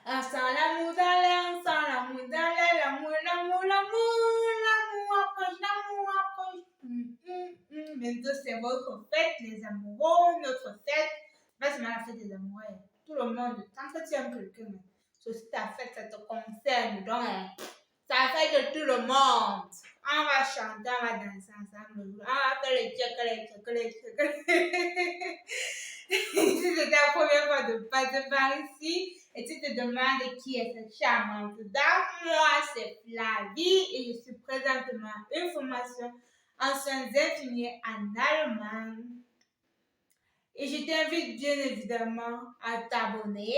On sent l'amour dans l'air, on sent l'amour dans l'air, l'amour, l'amour, l'amour, l'amour approche, l'amour approche. Bientôt c'est votre fête, les amoureux, notre fête. Pas seulement la fête des amoureux, tout le monde. Quand tu aimes quelqu'un, c'est aussi ta fête, ça te concerne. Donc, ça fait de tout le monde. On va chanter, on va danser ensemble. On va faire les tchèques. Si c'est ta première fois de passer par ici et tu te demandes qui est cette charmante dame, moi c'est Flavie et je suis présentement une formation en soins infirmiers en allemand. Et je t'invite bien évidemment à t'abonner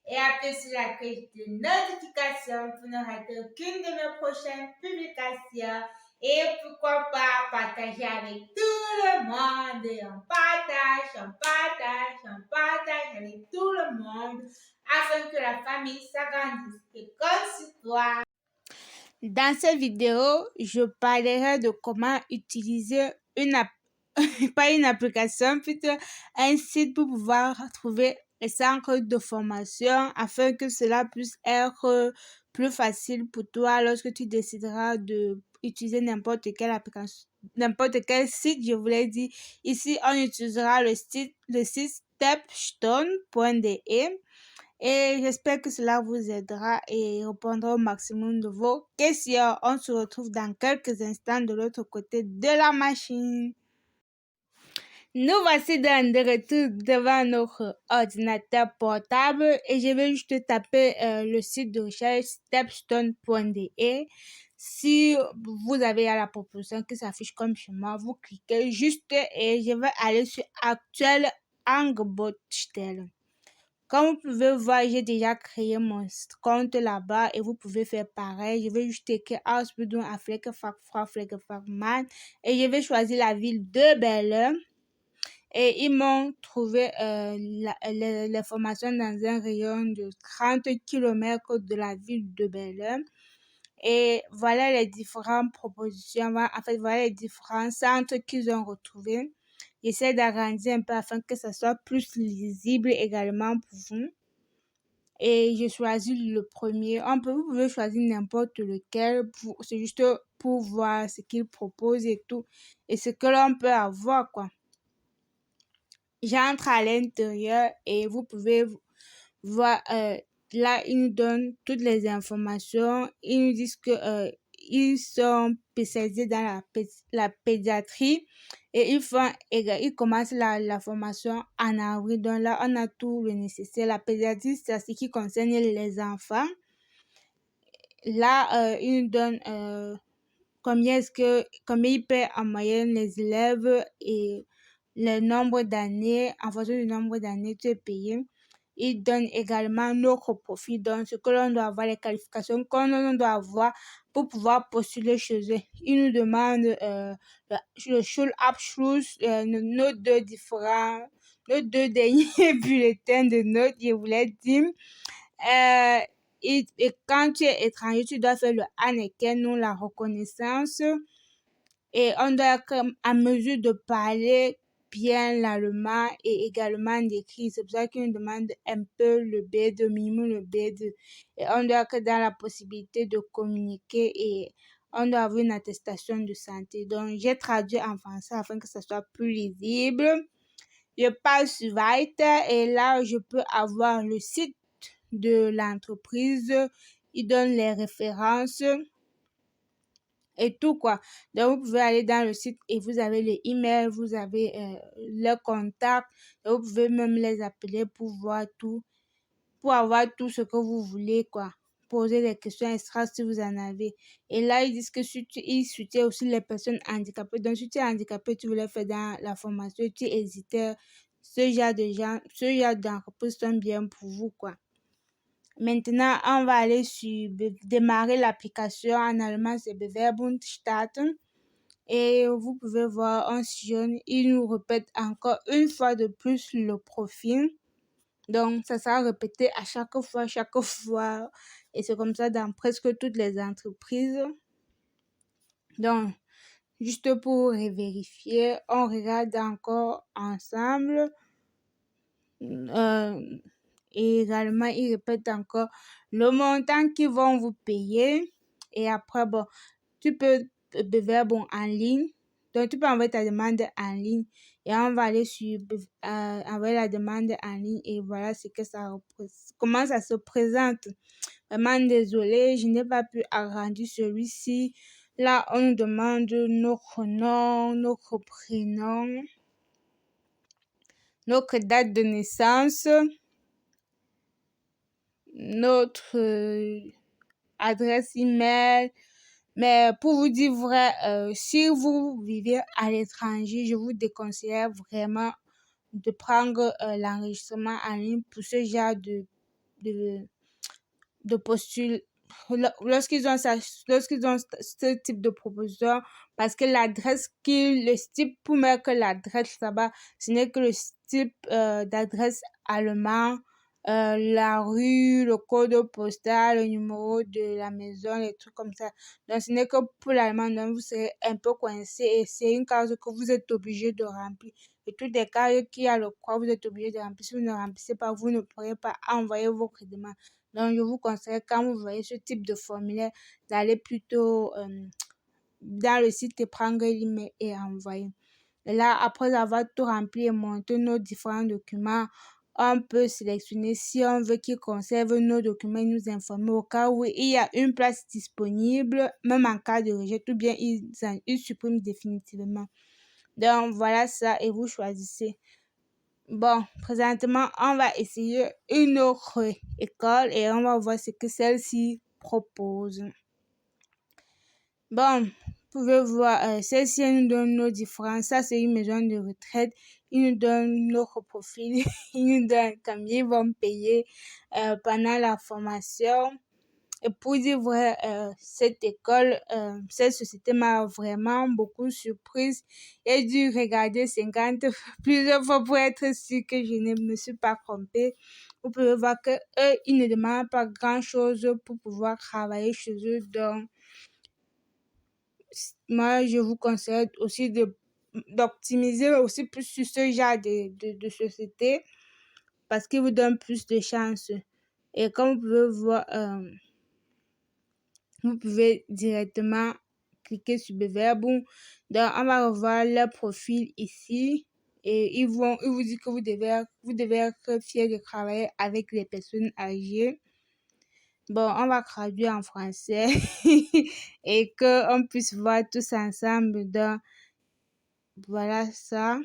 et appuyer sur la cloche de notification pour ne rater aucune de mes prochaines publications. Et pourquoi pas partager avec tout le monde. Et on partage avec tout le monde afin que la famille s'agrandisse. Et comme sur toi. Dans cette vidéo, je parlerai de comment utiliser pas une application, plutôt un site pour pouvoir trouver les centres de formation afin que cela puisse être plus facile pour toi lorsque tu décideras de utiliser n'importe quelle application, n'importe quel site, je voulais dire. Ici, on utilisera le site stepstone.de et j'espère que cela vous aidera et répondra au maximum de vos questions. On se retrouve dans quelques instants de l'autre côté de la machine. Nous voici de retour devant notre ordinateur portable et je vais juste taper le site de recherche stepstone.de. Si vous avez la proposition qui s'affiche comme chez moi, vous cliquez juste et je vais aller sur Actuelle Angebotstelle. Comme vous pouvez voir, j'ai déjà créé mon compte là-bas et vous pouvez faire pareil. Je vais juste écrire Ausbildung à Pflegefachfrau, Pflegefachmann et je vais choisir la ville de Berlin. Et ils m'ont trouvé les formations dans un rayon de 30 km de la ville de Berlin. Et voilà les différentes propositions, en fait, voilà les différents centres qu'ils ont retrouvés. J'essaie d'agrandir un peu afin que ça soit plus lisible également pour vous. Et j'ai choisi le premier. Vous pouvez choisir n'importe lequel. C'est juste pour voir ce qu'ils proposent et tout. Et ce que l'on peut avoir, quoi. J'entre à l'intérieur et vous pouvez voir, là, ils nous donnent toutes les informations. Ils nous disent que ils sont spécialisés dans la pédiatrie et ils commencent la formation en avril. Donc là, on a tout le nécessaire. La pédiatrie, c'est ce qui concerne les enfants. Là, ils nous donnent combien ils paient en moyenne les élèves et le nombre d'années, en fonction du nombre d'années tu es payé. Ils donnent également notre profil, donc ce que l'on doit avoir, les qualifications qu'on doit avoir pour pouvoir postuler chez eux. Ils nous demandent le Schulabschluss, nos deux derniers bulletins de notes, je voulais dire. Et quand tu es étranger, tu dois faire le Anerkennung, nous la reconnaissance. Et on doit être à mesure de parler bien l'allemand et également d'écrire. C'est pour ça qu'ils nous demandent un peu le B2, minimum le B2. Et on doit être dans la possibilité de communiquer et on doit avoir une attestation de santé. Donc, j'ai traduit en français afin que ça soit plus lisible. Je passe sur Weiter et là, je peux avoir le site de l'entreprise. Il donne les références et tout, quoi. Donc, vous pouvez aller dans le site et vous avez les emails, vous avez le contact. Et vous pouvez même les appeler pour voir tout, pour avoir tout ce que vous voulez, quoi. Poser des questions extra si vous en avez. Et là, ils disent que ils soutiennent aussi les personnes handicapées. Donc, si tu es handicapé, tu voulais faire dans la formation, tu hésitais, ce genre de gens, ce genre d'entreprises sont bien pour vous, quoi. Maintenant, on va aller sur démarrer l'application. En allemand, c'est Bewerbung starten. Et vous pouvez voir un jaune, il nous répète encore une fois de plus le profil. Donc, ça sera répété à chaque fois. Et c'est comme ça dans presque toutes les entreprises. Donc, juste pour vérifier, on regarde encore ensemble. Et également, ils répètent encore le montant qu'ils vont vous payer. Et après, bon, tu peux Beverbe en ligne. Donc, tu peux envoyer ta demande en ligne et on va aller sur envoyer la demande en ligne et voilà ce que comment ça se présente. Vraiment désolée, je n'ai pas pu agrandir celui-ci. Là, on nous demande notre nom, notre prénom, notre date de naissance, notre adresse email. Mais pour vous dire vrai, si vous vivez à l'étranger, je vous déconseille vraiment de prendre l'enregistrement en ligne pour ce genre de, de postule lorsqu'ils ont ce type de proposition, parce que l'adresse qu'ils le style pour mettre l'adresse là-bas, ce n'est que le type d'adresse allemand, la rue, le code postal, le numéro de la maison, les trucs comme ça. Donc ce n'est que pour l'allemand, donc vous serez un peu coincé et c'est une case que vous êtes obligé de remplir. Et tous les cas qui a le quoi, vous êtes obligé de remplir. Si vous ne remplissez pas, vous ne pourrez pas envoyer votre demande. Donc, je vous conseille, quand vous voyez ce type de formulaire, d'aller plutôt dans le site et prendre l'email et envoyer. Et là, après avoir tout rempli et monté nos différents documents, on peut sélectionner si on veut qu'ils conservent nos documents et nous informer au cas où il y a une place disponible, même en cas de rejet, ou bien ils suppriment définitivement. Donc, voilà ça et vous choisissez. Bon, présentement, on va essayer une autre école et on va voir ce que celle-ci propose. Bon, vous pouvez voir, celle-ci nous donne nos différences. Ça, c'est une maison de retraite. Ils nous donnent notre profil. Ils nous donnent combien ils vont payer pendant la formation. Et pour dire vrai, cette école, cette société m'a vraiment beaucoup surprise. J'ai dû regarder 50 plusieurs fois pour être sûre que je ne me suis pas trompée. Vous pouvez voir que eux, ils ne demandent pas grand-chose pour pouvoir travailler chez eux. Donc, moi, je vous conseille aussi d'optimiser aussi plus sur ce genre de société parce qu'ils vous donnent plus de chances. Et comme vous pouvez voir, vous pouvez directement cliquer sur Beverboom. Donc, on va revoir leur profil ici. Et ils vous disent que vous devez être fier de travailler avec les personnes âgées. Bon, on va traduire en français et qu'on puisse voir tous ensemble. Donc, voilà ça.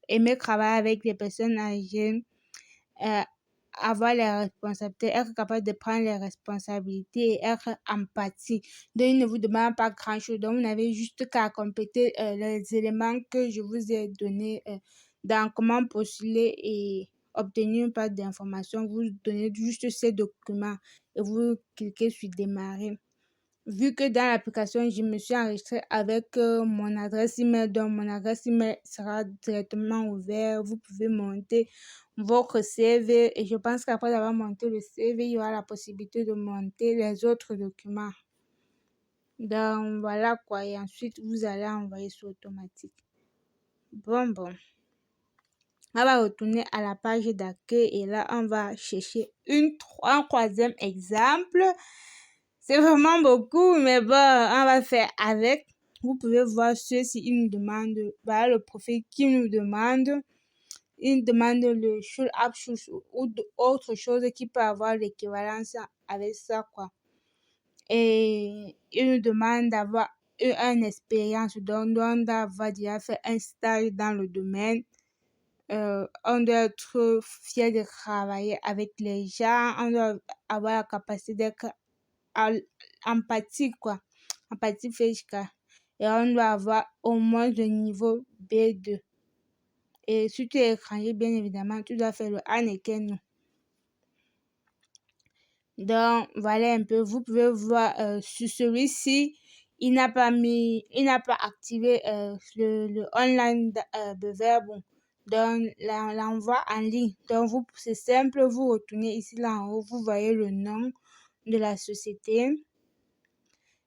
Aimer travailler avec les personnes âgées. Avoir les responsabilités, être capable de prendre les responsabilités et être empathique. Donc, il ne vous demande pas grand-chose. Donc, vous n'avez juste qu'à compléter les éléments que je vous ai donnés dans comment postuler et obtenir une part d'information. Vous donnez juste ces documents et vous cliquez sur démarrer. Vu que dans l'application, je me suis enregistrée avec mon adresse email, donc mon adresse email sera directement ouverte. Vous pouvez monter votre CV et je pense qu'après avoir monté le CV, il y aura la possibilité de monter les autres documents. Donc voilà quoi, et ensuite vous allez envoyer sur automatique. Bon. On va retourner à la page d'accueil et là on va chercher un troisième exemple. C'est vraiment beaucoup, mais bon, on va faire avec. Vous pouvez voir ceux-ci, ils nous demandent, voilà le profil qu'ils nous demandent. Ils nous demandent le Schulabschluss ou autre chose qui peut avoir l'équivalence avec ça, quoi. Et ils nous demandent d'avoir une expérience, donc on doit avoir déjà fait un stage dans le domaine. On doit être fier de travailler avec les gens, on doit avoir la capacité d'être empathique, quoi. Empathie physique. Et on doit avoir au moins le niveau B2. Et si tu es étranger, bien évidemment, tu dois faire le Haneken. Donc, voilà un peu. Vous pouvez voir sur celui-ci, il n'a pas activé le online de Verbo. Donc, l'envoi en ligne. Donc, c'est simple, vous retournez ici là en haut, vous voyez le nom de la société.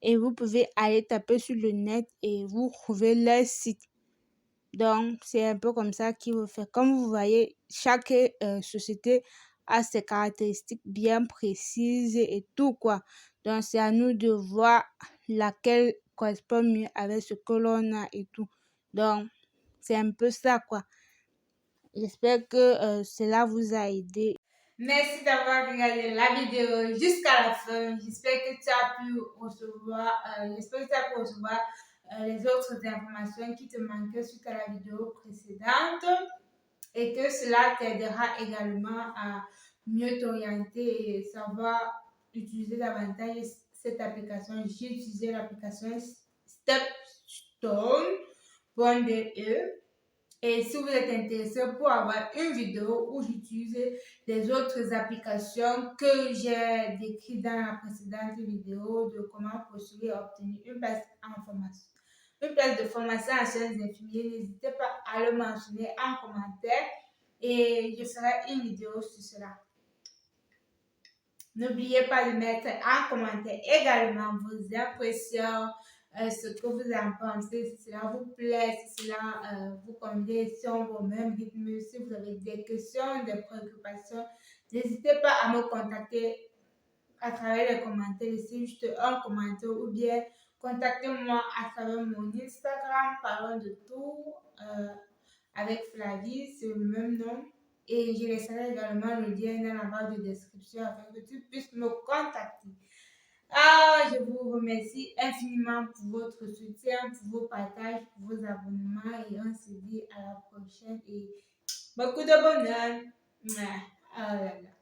Et vous pouvez aller taper sur le net et vous trouvez leur site. Donc, c'est un peu comme ça qu'il vous fait. Comme vous voyez, chaque société a ses caractéristiques bien précises et tout quoi. Donc c'est à nous de voir laquelle correspond mieux avec ce que l'on a et tout. Donc c'est un peu ça quoi. J'espère que cela vous a aidé. Merci d'avoir regardé la vidéo jusqu'à la fin. J'espère que tu as pu recevoir, les autres informations qui te manquaient suite à la vidéo précédente et que cela t'aidera également à mieux t'orienter et savoir utiliser davantage cette application. J'ai utilisé l'application Stepstone.de. Et si vous êtes intéressé pour avoir une vidéo où j'utilise les autres applications que j'ai décrites dans la précédente vidéo de comment postuler et obtenir une place de formation en sciences infirmières, n'hésitez pas à le mentionner en commentaire et je ferai une vidéo sur cela. N'oubliez pas de mettre en commentaire également vos impressions, ce que vous en pensez, si cela vous plaît, si cela vous convient, si on va au même rythme, si vous avez des questions, des préoccupations, n'hésitez pas à me contacter à travers les commentaires, laissez juste un commentaire ou bien contactez-moi à travers mon Instagram, parlons de tout avec Flavie, c'est le même nom. Et je laisserai également le lien dans la barre de description afin que tu puisses me contacter. Je vous remercie infiniment pour votre soutien, pour vos partages, pour vos abonnements et on se dit à la prochaine et beaucoup de bonheur. Oh là là.